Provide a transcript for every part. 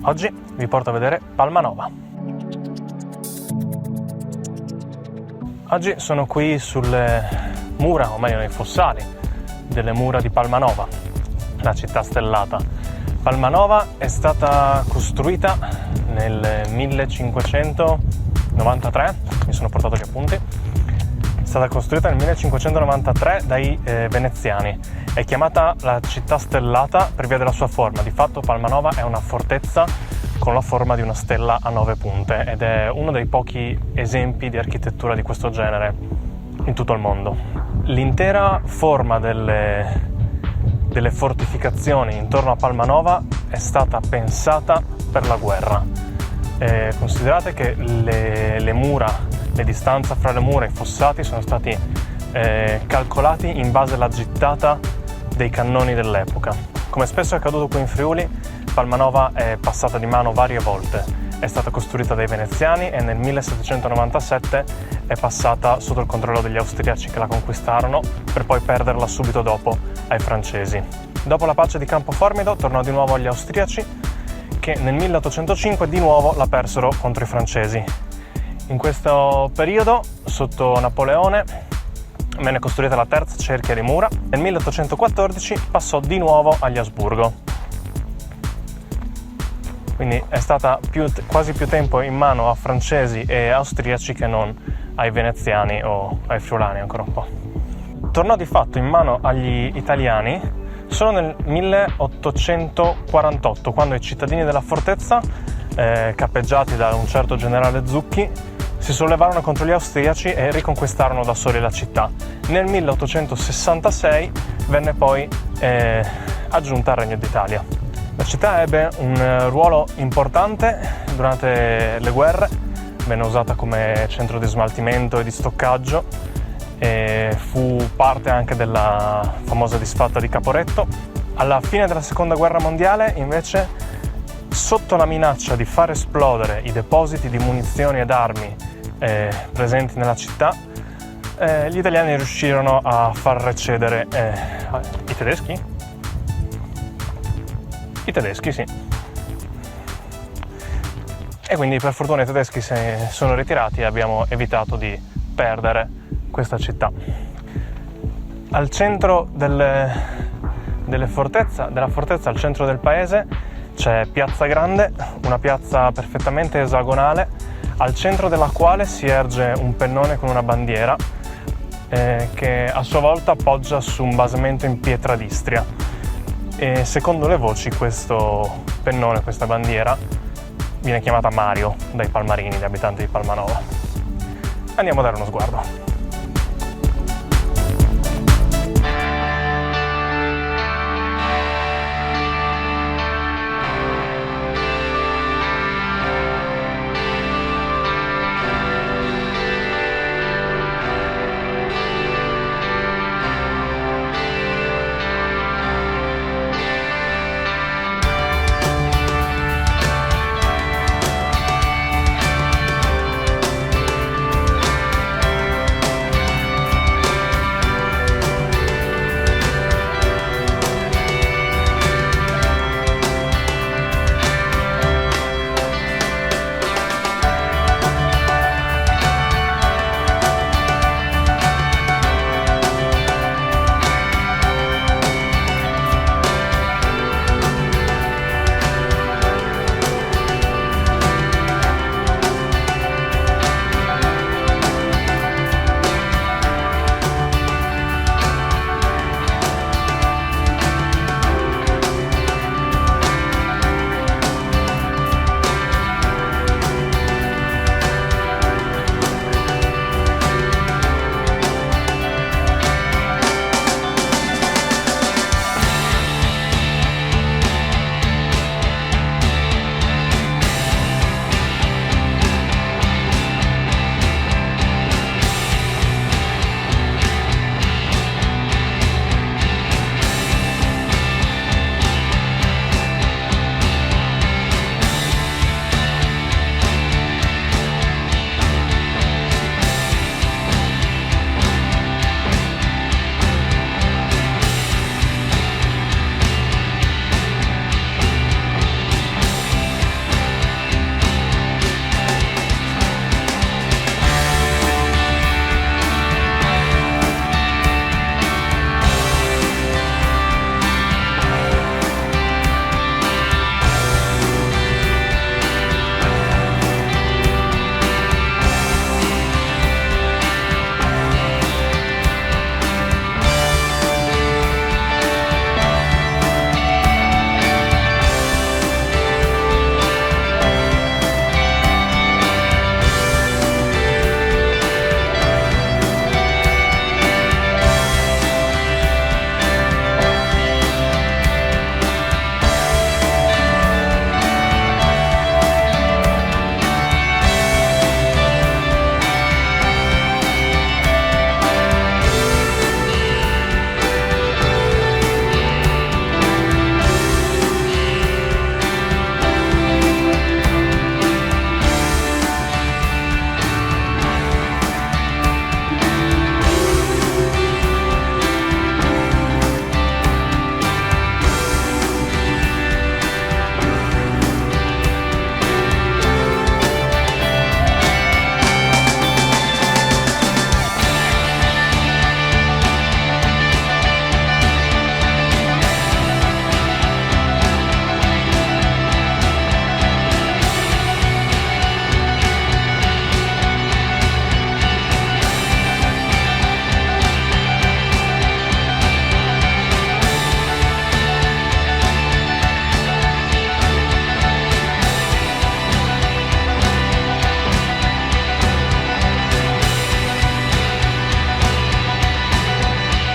Oggi vi porto a vedere Palmanova. Oggi sono qui sulle mura, o meglio nei fossali, delle mura di Palmanova, la città stellata. Palmanova è stata costruita nel 1593, mi sono portato gli appunti, è stata costruita nel 1593 dai veneziani. È chiamata la città stellata per via della sua forma. Di fatto Palmanova è una fortezza con la forma di una stella a 9 punte ed è uno dei pochi esempi di architettura di questo genere in tutto il mondo. L'intera forma delle fortificazioni intorno a Palmanova è stata pensata per la guerra. Considerate che le mura, le distanze fra le mura e i fossati sono stati calcolati in base alla gittata dei cannoni dell'epoca. Come spesso è accaduto qui in Friuli, Palmanova è passata di mano varie volte. È stata costruita dai veneziani e nel 1797 è passata sotto il controllo degli austriaci che la conquistarono per poi perderla subito dopo ai francesi. Dopo la pace di Campo Formido tornò di nuovo agli austriaci che nel 1805 di nuovo la persero contro i francesi. In questo periodo, sotto Napoleone, venne costruita la terza cerchia di mura. Nel 1814 passò di nuovo agli Asburgo. Quindi è stata quasi più tempo in mano a francesi e austriaci che non ai veneziani o ai friulani ancora un po'. Tornò di fatto in mano agli italiani solo nel 1848, quando i cittadini della fortezza, cappeggiati da un certo generale Zucchi, si sollevarono contro gli austriaci e riconquistarono da soli la città. Nel 1866 venne poi aggiunta al Regno d'Italia. La città ebbe un ruolo importante durante le guerre, venne usata come centro di smaltimento e di stoccaggio e fu parte anche della famosa disfatta di Caporetto. Alla fine della Seconda Guerra Mondiale, invece, sotto la minaccia di far esplodere i depositi di munizioni ed armi presenti nella città, gli italiani riuscirono a far recedere i tedeschi? I tedeschi, sì. E quindi per fortuna i tedeschi se sono ritirati e abbiamo evitato di perdere questa città. Al centro della fortezza, al centro del paese, c'è Piazza Grande, una piazza perfettamente esagonale, al centro della quale si erge un pennone con una bandiera che a sua volta poggia su un basamento in pietra d'Istria. E secondo le voci questo pennone, questa bandiera, viene chiamata Mario dai palmarini, gli abitanti di Palmanova. Andiamo a dare uno sguardo.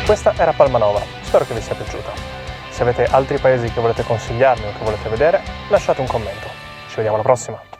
Questa era Palmanova, spero che vi sia piaciuta. Se avete altri paesi che volete consigliarmi o che volete vedere, lasciate un commento. Ci vediamo alla prossima!